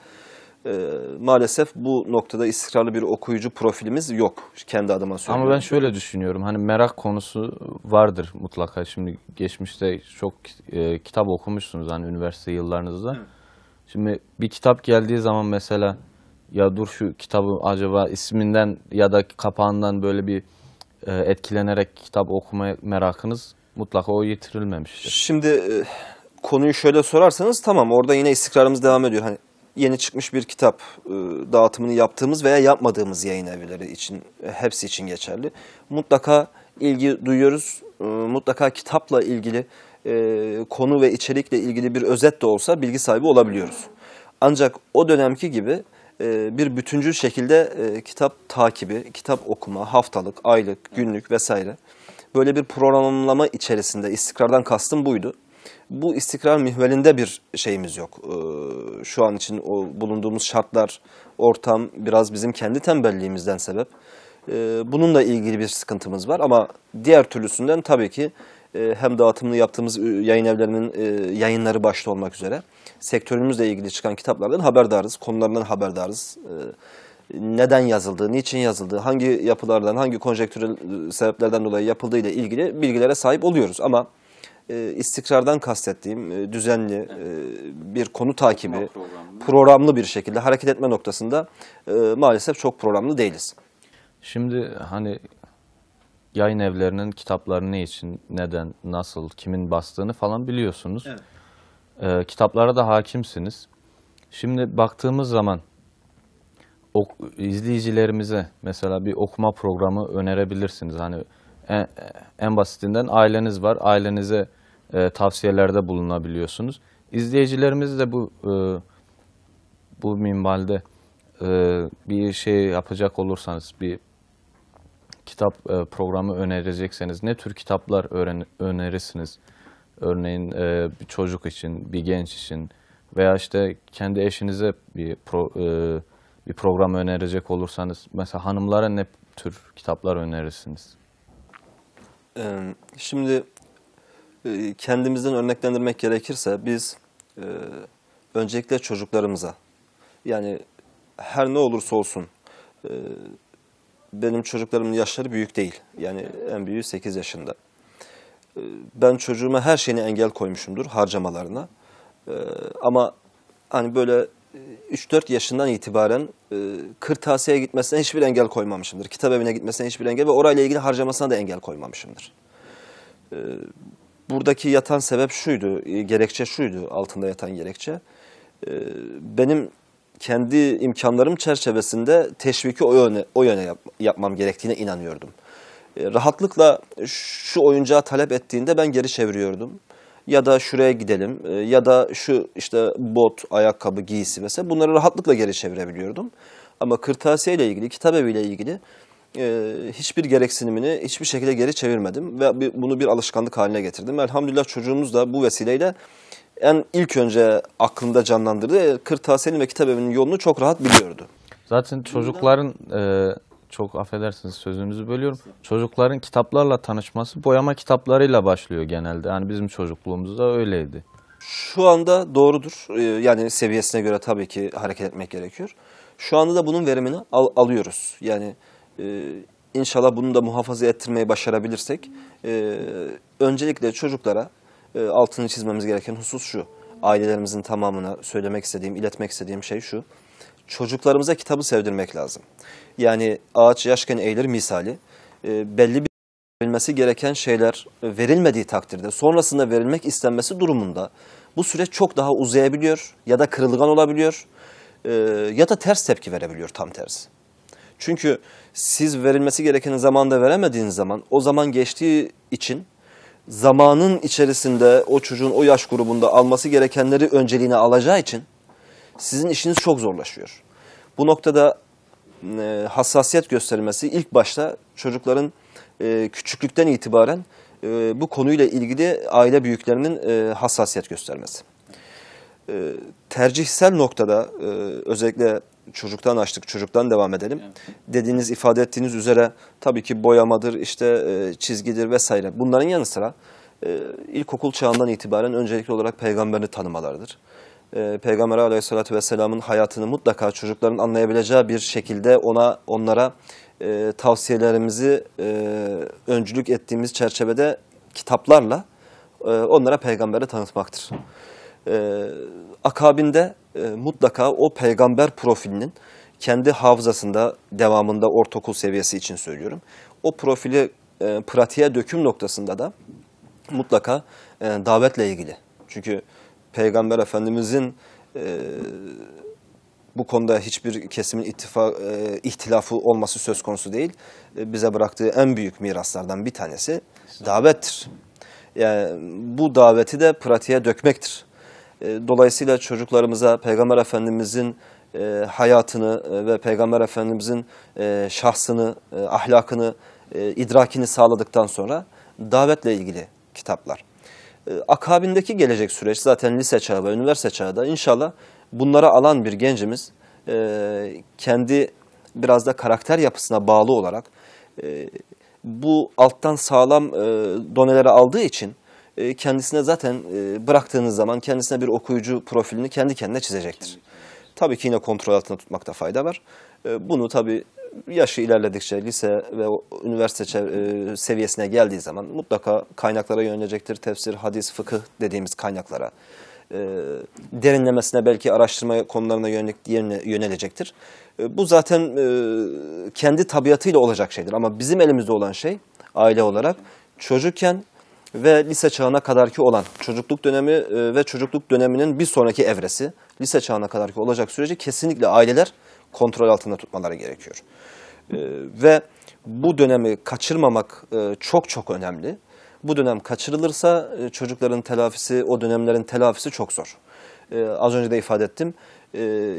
maalesef bu noktada istikrarlı bir okuyucu profilimiz yok. Kendi adıma söylüyorum. Ama ben şöyle düşünüyorum. Hani merak konusu vardır mutlaka. Şimdi geçmişte çok kitap okumuşsunuz hani üniversite yıllarınızda. Şimdi bir kitap geldiği zaman mesela ya dur şu kitabı acaba isminden ya da kapağından böyle bir etkilenerek kitap okuma merakınız mutlaka o yitirilmemiştir. Şimdi konuyu şöyle sorarsanız tamam, orada yine istikrarımız devam ediyor. Hani yeni çıkmış bir kitap dağıtımını yaptığımız veya yapmadığımız yayın evleri için, hepsi için geçerli. Mutlaka ilgi duyuyoruz. Mutlaka kitapla ilgili konu ve içerikle ilgili bir özet de olsa bilgi sahibi olabiliyoruz. Ancak o dönemki gibi bir bütüncül şekilde kitap takibi, kitap okuma, haftalık, aylık, günlük vesaire böyle bir programlama içerisinde istikrardan kastım buydu. Bu istikrar mihvelinde bir şeyimiz yok. Şu an için o bulunduğumuz şartlar, ortam biraz bizim kendi tembelliğimizden sebep. Bununla ilgili bir sıkıntımız var ama diğer türlüsünden tabii ki hem dağıtımını yaptığımız yayın evlerinin yayınları başta olmak üzere sektörümüzle ilgili çıkan kitaplardan haberdarız, konularından haberdarız. Neden yazıldığı, niçin yazıldığı, hangi yapılardan, hangi konjektürel sebeplerden dolayı yapıldığı ile ilgili bilgilere sahip oluyoruz. Ama istikrardan kastettiğim düzenli bir konu takibi, programlı bir şekilde hareket etme noktasında maalesef çok programlı değiliz. Şimdi hani yayın evlerinin kitapları ne için, neden, nasıl, kimin bastığını falan biliyorsunuz. Kitaplara da hakimsiniz. Şimdi baktığımız zaman izleyicilerimize mesela bir okuma programı önerebilirsiniz. Hani en basitinden aileniz var, ailenize tavsiyelerde bulunabiliyorsunuz. İzleyicilerimiz de bu minvalde bir şey yapacak olursanız, bir kitap programı önerecekseniz ne tür kitaplar önerirsiniz? Örneğin bir çocuk için, bir genç için veya işte kendi eşinize bir program önerecek olursanız mesela hanımlara ne tür kitaplar önerirsiniz? Şimdi kendimizden örneklendirmek gerekirse biz öncelikle çocuklarımıza, yani her ne olursa olsun, benim çocuklarımın yaşları büyük değil. Yani en büyüğü 8 yaşında. Ben çocuğuma her şeyine engel koymuşumdur, harcamalarına. Ama hani böyle 3-4 yaşından itibaren kırtasiyeye gitmesine hiçbir engel koymamışımdır. Kitap evine gitmesine hiçbir engel ve orayla ilgili harcamasına da engel koymamışımdır. Buradaki yatan sebep şuydu, gerekçe şuydu, altında yatan gerekçe. Benim kendi imkanlarım çerçevesinde teşviki o yöne yapmam gerektiğine inanıyordum. Rahatlıkla şu oyuncağı talep ettiğinde ben geri çeviriyordum. Ya da şuraya gidelim ya da şu işte bot, ayakkabı, giysi vesaire bunları rahatlıkla geri çevirebiliyordum. Ama kırtasiye ile ilgili, kitap eviyle ilgili hiçbir gereksinimini hiçbir şekilde geri çevirmedim ve bunu bir alışkanlık haline getirdim. Elhamdülillah çocuğumuz da bu vesileyle ilk önce aklında canlandırdığı kırtasiyenin ve kitap evinin yolunu çok rahat biliyordu. Zaten çocukların, çok affedersiniz sözünüzü bölüyorum, çocukların kitaplarla tanışması boyama kitaplarıyla başlıyor genelde. Yani bizim çocukluğumuzda öyleydi. Şu anda doğrudur. Yani seviyesine göre tabii ki hareket etmek gerekiyor. Şu anda da bunun verimini alıyoruz. Yani inşallah bunu da muhafaza ettirmeyi başarabilirsek, öncelikle çocuklara altını çizmemiz gereken husus şu. Ailelerimizin tamamına söylemek istediğim, iletmek istediğim şey şu. Çocuklarımıza kitabı sevdirmek lazım. Yani ağaç yaşken eğilir misali, belli bir verilmesi gereken şeyler verilmediği takdirde sonrasında verilmek istenmesi durumunda bu süreç çok daha uzayabiliyor ya da kırılgan olabiliyor ya da ters tepki verebiliyor, tam tersi. Çünkü siz verilmesi gereken zamanda veremediğiniz zaman o zaman geçtiği için zamanın içerisinde o çocuğun o yaş grubunda alması gerekenleri önceliğine alacağı için sizin işiniz çok zorlaşıyor. Bu noktada hassasiyet gösterilmesi ilk başta çocukların küçüklükten itibaren bu konuyla ilgili aile büyüklerinin hassasiyet göstermesi. Tercihsel noktada özellikle çocuktan açtık, çocuktan devam edelim. Evet. Dediğiniz, ifade ettiğiniz üzere tabii ki boyamadır, işte çizgidir vesaire. Bunların yanı sıra ilkokul çağından itibaren öncelikli olarak peygamberini tanımalarıdır. Peygamber Aleyhisselatü Vesselam'ın hayatını mutlaka çocukların anlayabileceği bir şekilde onlara tavsiyelerimizi öncülük ettiğimiz çerçevede kitaplarla onlara peygamberi tanıtmaktır. Akabinde mutlaka o peygamber profilinin kendi hafızasında devamında ortaokul seviyesi için söylüyorum. O profili pratiğe döküm noktasında da mutlaka davetle ilgili. Çünkü Peygamber Efendimizin bu konuda hiçbir kesimin ihtilafı olması söz konusu değil. Bize bıraktığı en büyük miraslardan bir tanesi davettir. Yani bu daveti de pratiğe dökmektir. Dolayısıyla çocuklarımıza Peygamber Efendimizin hayatını ve Peygamber Efendimizin şahsını, ahlakını, idrakini sağladıktan sonra davetle ilgili kitaplar. Akabindeki gelecek süreç zaten lise çağı ve üniversite çağı da inşallah bunlara alan bir gencimiz kendi biraz da karakter yapısına bağlı olarak bu alttan sağlam doneleri aldığı için kendisine zaten bıraktığınız zaman kendisine bir okuyucu profilini kendi kendine çizecektir. Tabii ki yine kontrol altında tutmakta fayda var. Bunu tabii yaşı ilerledikçe lise ve üniversite seviyesine geldiği zaman mutlaka kaynaklara yönelecektir. Tefsir, hadis, fıkıh dediğimiz kaynaklara. Derinlemesine belki araştırma konularına yönelecektir. Bu zaten kendi tabiatıyla olacak şeydir. Ama bizim elimizde olan şey aile olarak çocukken ve lise çağına kadarki olan çocukluk dönemi ve çocukluk döneminin bir sonraki evresi lise çağına kadarki olacak sürece kesinlikle aileler kontrol altında tutmaları gerekiyor. Ve bu dönemi kaçırmamak çok çok önemli. Bu dönem kaçırılırsa çocukların telafisi, o dönemlerin telafisi çok zor. Az önce de ifade ettim.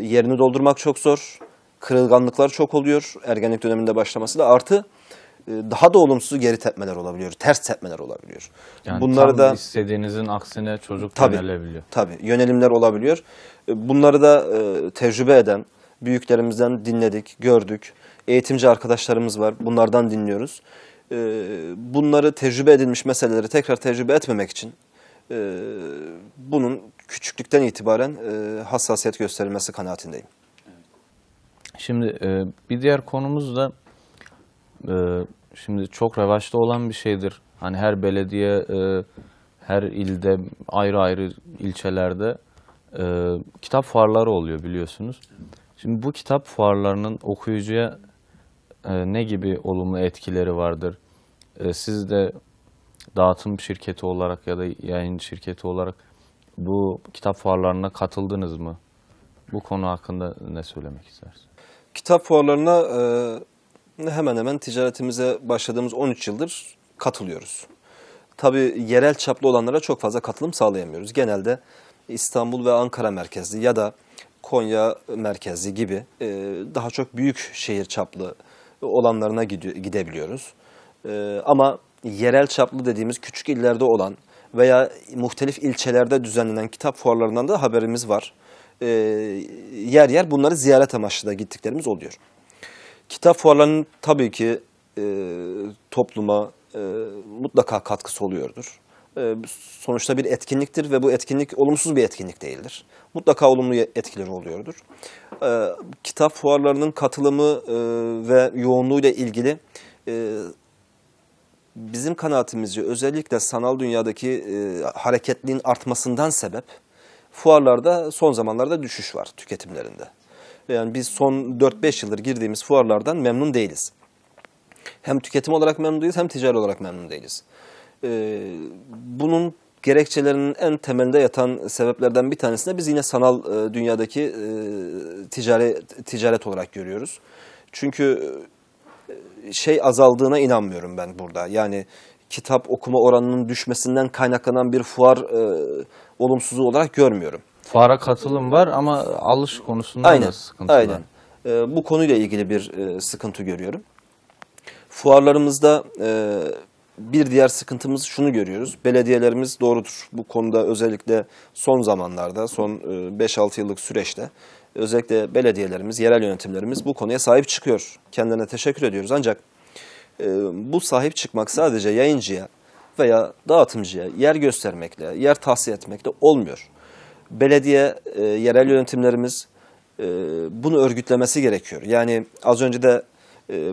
Yerini doldurmak çok zor. Kırılganlıklar çok oluyor ergenlik döneminde başlamasıyla. Artı daha da olumsuz geri tepmeler olabiliyor. Ters tepmeler olabiliyor. Yani bunları tam da istediğinizin aksine çocuk tabii, yönelebiliyor. tabii yönelimler olabiliyor. Bunları da tecrübe eden büyüklerimizden dinledik, gördük. Eğitimci arkadaşlarımız var. Bunlardan dinliyoruz. Bunları tecrübe edilmiş meseleleri tekrar tecrübe etmemek için bunun küçüklükten itibaren hassasiyet gösterilmesi kanaatindeyim. Şimdi bir diğer konumuz da şimdi çok revaçta olan bir şeydir. Hani her belediye, her ilde, ayrı ayrı ilçelerde kitap fuarları oluyor biliyorsunuz. Şimdi bu kitap fuarlarının okuyucuya ne gibi olumlu etkileri vardır? Siz de dağıtım şirketi olarak ya da yayın şirketi olarak bu kitap fuarlarına katıldınız mı? Bu konu hakkında ne söylemek istersiniz? Kitap fuarlarına hemen hemen ticaretimize başladığımız 13 yıldır katılıyoruz. Tabii yerel çaplı olanlara çok fazla katılım sağlayamıyoruz. Genelde İstanbul ve Ankara merkezli ya da Konya merkezli gibi daha çok büyük şehir çaplı olanlarına gidebiliyoruz. Ama yerel çaplı dediğimiz küçük illerde olan veya muhtelif ilçelerde düzenlenen kitap fuarlarından da haberimiz var. Yer yer bunları ziyaret amaçlı da gittiklerimiz oluyor. Kitap fuarlarının tabii ki topluma mutlaka katkısı oluyordur. Sonuçta bir etkinliktir ve bu etkinlik olumsuz bir etkinlik değildir. Mutlaka olumlu etkileri oluyordur. Kitap fuarlarının katılımı ve yoğunluğuyla ilgili bizim kanaatimizce özellikle sanal dünyadaki hareketliğin artmasından sebep fuarlarda son zamanlarda düşüş var tüketimlerinde. Yani biz son 4-5 yıldır girdiğimiz fuarlardan memnun değiliz. Hem tüketim olarak memnun değiliz hem ticari olarak memnun değiliz. Bunun gerekçelerinin en temelinde yatan sebeplerden bir tanesini biz yine sanal dünyadaki ticaret olarak görüyoruz. Çünkü azaldığına inanmıyorum ben burada. Yani kitap okuma oranının düşmesinden kaynaklanan bir fuar olumsuzluğu olarak görmüyorum. Fuara katılım var ama alış konusunda da sıkıntı var. Aynen. Bu konuyla ilgili bir sıkıntı görüyorum. Fuarlarımızda bir diğer sıkıntımız şunu görüyoruz. Belediyelerimiz doğrudur. Bu konuda özellikle son zamanlarda, son 5-6 yıllık süreçte özellikle belediyelerimiz, yerel yönetimlerimiz bu konuya sahip çıkıyor. Kendilerine teşekkür ediyoruz. Ancak bu sahip çıkmak sadece yayıncıya veya dağıtımcıya yer göstermekle, yer tahsis etmekle olmuyor. Belediye, yerel yönetimlerimiz bunu örgütlemesi gerekiyor. Yani az önce de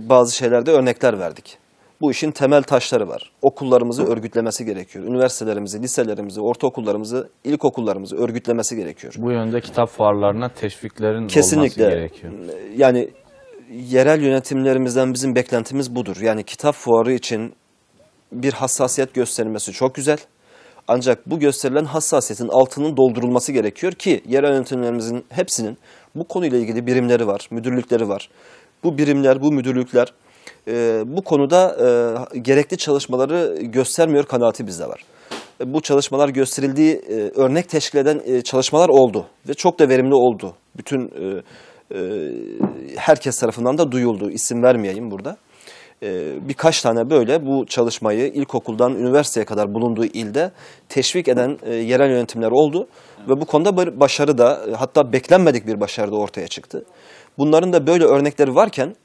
bazı şeylerde örnekler verdik. Bu işin temel taşları var. Okullarımızı örgütlemesi gerekiyor. Üniversitelerimizi, liselerimizi, ortaokullarımızı, ilkokullarımızı örgütlemesi gerekiyor. Bu yönde kitap fuarlarına teşviklerin Kesinlikle, olması gerekiyor. Yani yerel yönetimlerimizden bizim beklentimiz budur. Yani kitap fuarı için bir hassasiyet gösterilmesi çok güzel. Ancak bu gösterilen hassasiyetin altının doldurulması gerekiyor ki yerel yönetimlerimizin hepsinin bu konuyla ilgili birimleri var, müdürlükleri var. Bu birimler, bu müdürlükler bu konuda gerekli çalışmaları göstermiyor kanaati bizde var. Bu çalışmalar gösterildiği örnek teşkil eden çalışmalar oldu ve çok da verimli oldu. Bütün herkes tarafından da duyuldu. İsim vermeyeyim burada. Birkaç tane böyle bu çalışmayı ilkokuldan üniversiteye kadar bulunduğu ilde teşvik eden yerel yönetimler oldu. Ve bu konuda bir başarı da hatta beklenmedik bir başarı da ortaya çıktı. Bunların da böyle örnekleri varken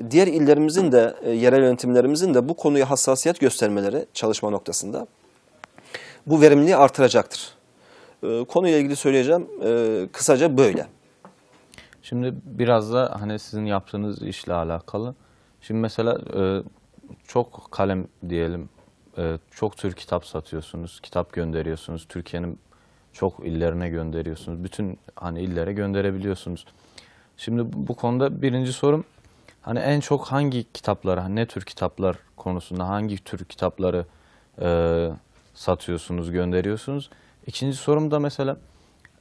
diğer illerimizin de yerel yönetimlerimizin de bu konuya hassasiyet göstermeleri çalışma noktasında bu verimliliği artıracaktır. Konuyla ilgili söyleyeceğim kısaca böyle. Şimdi biraz da hani sizin yaptığınız işle alakalı. Şimdi mesela çok kalem diyelim, çok tür kitap satıyorsunuz, kitap gönderiyorsunuz, Türkiye'nin çok illerine gönderiyorsunuz, bütün hani illere gönderebiliyorsunuz. Şimdi bu konuda birinci sorum, hani en çok hangi kitaplara, ne tür kitaplar konusunda hangi tür kitapları satıyorsunuz, gönderiyorsunuz? İkinci sorum da mesela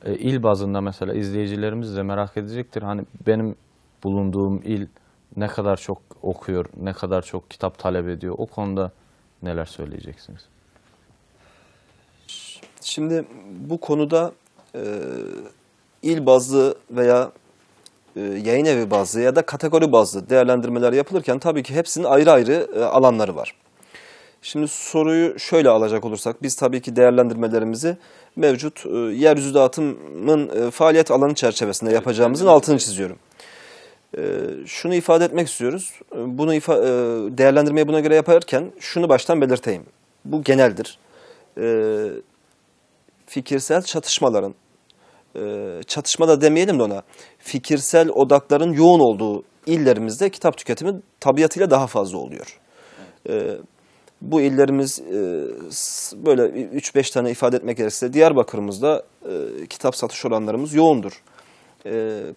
il bazında mesela izleyicilerimiz de merak edecektir. Hani benim bulunduğum il ne kadar çok okuyor, ne kadar çok kitap talep ediyor. O konuda neler söyleyeceksiniz? Şimdi bu konuda il bazlı veya yayın evi bazlı ya da kategori bazlı değerlendirmeler yapılırken tabii ki hepsinin ayrı ayrı alanları var. Şimdi soruyu şöyle alacak olursak biz tabii ki değerlendirmelerimizi mevcut yeryüzü dağıtımın faaliyet alanı çerçevesinde yapacağımızın altını çiziyorum. Şunu ifade etmek istiyoruz. Bunu değerlendirmeyi buna göre yaparken şunu baştan belirteyim. Bu geneldir. Fikirsel çatışmaların, çatışma da demeyelim de ona, fikirsel odakların yoğun olduğu illerimizde kitap tüketimi tabiatıyla daha fazla oluyor. Bu illerimiz böyle 3-5 tane ifade etmek gerekirse Diyarbakır'ımızda kitap satış oranlarımız yoğundur.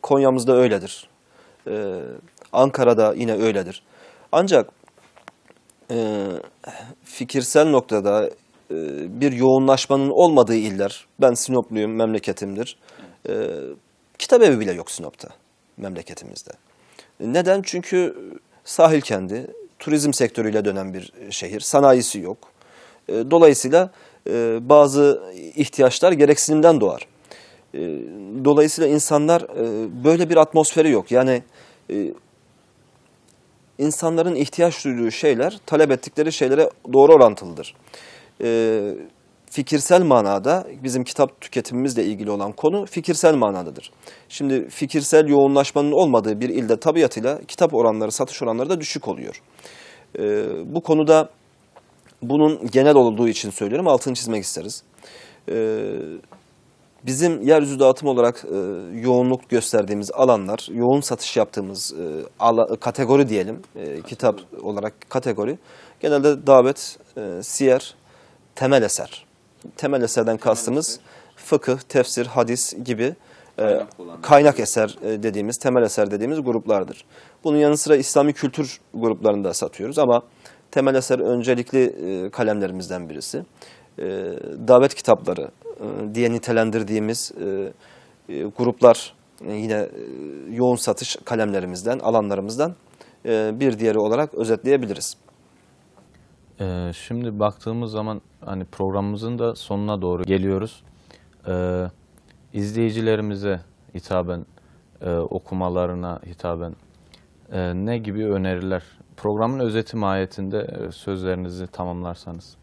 Konya'mızda öyledir. Ankara'da yine öyledir. Ancak fikirsel noktada bir yoğunlaşmanın olmadığı iller, ben Sinopluyum, memleketimdir. Kitabevi bile yok Sinop'ta, memleketimizde. Neden? Çünkü sahil kendi, turizm sektörüyle dönen bir şehir, sanayisi yok. Dolayısıyla bazı ihtiyaçlar gereksinimden doğar. Dolayısıyla insanlar böyle bir atmosferi yok. Yani insanların ihtiyaç duyduğu şeyler, talep ettikleri şeylere doğru orantılıdır. Fikirsel manada bizim kitap tüketimimizle ilgili olan konu fikirsel manadadır. Şimdi fikirsel yoğunlaşmanın olmadığı bir ilde tabiatıyla kitap oranları, satış oranları da düşük oluyor. Bu konuda bunun genel olduğu için söylüyorum, altını çizmek isteriz. Bizim yeryüzü dağıtım olarak yoğunluk gösterdiğimiz alanlar, yoğun satış yaptığımız kategori diyelim, kitap olarak kategori, genelde davet, siyer, temel eser. Temel eserden kastımız fıkıh, tefsir, hadis gibi kaynak eser dediğimiz, temel eser dediğimiz gruplardır. Bunun yanı sıra İslami kültür gruplarını da satıyoruz ama temel eser öncelikli kalemlerimizden birisi. Davet kitapları diye nitelendirdiğimiz gruplar yine yoğun satış kalemlerimizden, alanlarımızdan bir diğeri olarak özetleyebiliriz. Şimdi baktığımız zaman hani programımızın da sonuna doğru geliyoruz. İzleyicilerimize hitaben, okumalarına hitaben ne gibi öneriler? Programın özeti mahiyetinde sözlerinizi tamamlarsanız.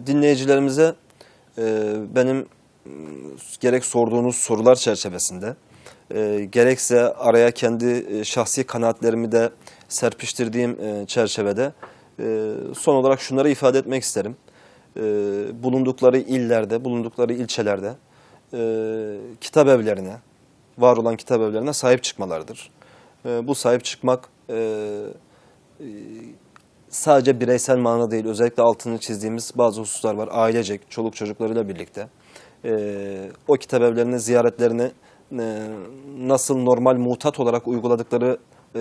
Dinleyicilerimize benim gerek sorduğunuz sorular çerçevesinde gerekse araya kendi şahsi kanaatlerimi de serpiştirdiğim çerçevede son olarak şunları ifade etmek isterim. Bulundukları illerde, bulundukları ilçelerde kitap evlerine, var olan kitap evlerine sahip çıkmalarıdır. Bu sahip çıkmak sadece bireysel manada değil, özellikle altını çizdiğimiz bazı hususlar var. Ailecek, çoluk çocuklarıyla birlikte o kitap evlerinin ziyaretlerini nasıl normal mutat olarak uyguladıkları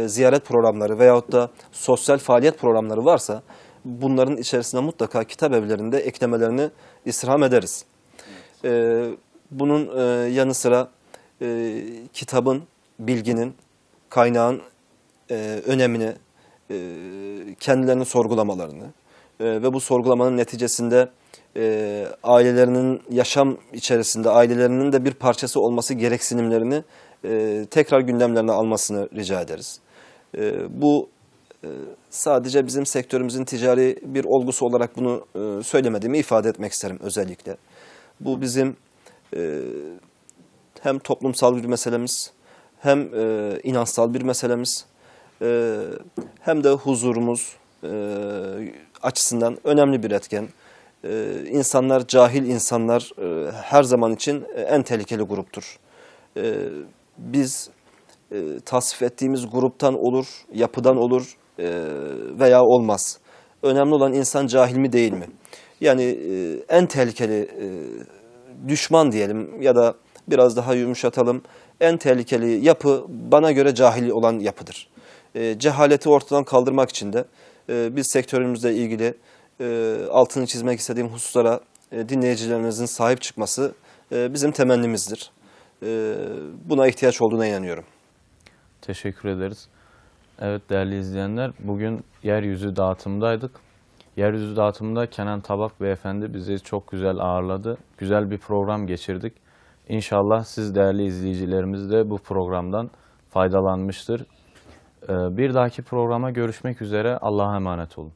ziyaret programları veyahut da sosyal faaliyet programları varsa bunların içerisine mutlaka kitap evlerinde eklemelerini istirham ederiz. Bunun yanı sıra kitabın, bilginin, kaynağın önemini, kendilerini sorgulamalarını ve bu sorgulamanın neticesinde ailelerinin yaşam içerisinde ailelerinin de bir parçası olması gereksinimlerini tekrar gündemlerine almasını rica ederiz. Bu sadece bizim sektörümüzün ticari bir olgusu olarak bunu söylemediğimi ifade etmek isterim özellikle. Bu bizim hem toplumsal bir meselemiz hem inançsal bir meselemiz hem de huzurumuz açısından önemli bir etken. İnsanlar, cahil insanlar her zaman için en tehlikeli gruptur. Biz tasvip ettiğimiz gruptan olur, yapıdan olur veya olmaz. Önemli olan insan cahil mi değil mi? Yani en tehlikeli düşman diyelim ya da biraz daha yumuşatalım. En tehlikeli yapı bana göre cahil olan yapıdır. Cehaleti ortadan kaldırmak için de biz sektörümüzle ilgili altını çizmek istediğim hususlara dinleyicilerimizin sahip çıkması bizim temennimizdir. Buna ihtiyaç olduğuna inanıyorum. Teşekkür ederiz. Evet değerli izleyenler, bugün yeryüzü dağıtımdaydık. Yeryüzü dağıtımında Kenan Tabak Beyefendi bizi çok güzel ağırladı. Güzel bir program geçirdik. İnşallah siz değerli izleyicilerimiz de bu programdan faydalanmıştır. Bir dahaki programa görüşmek üzere. Allah'a emanet olun.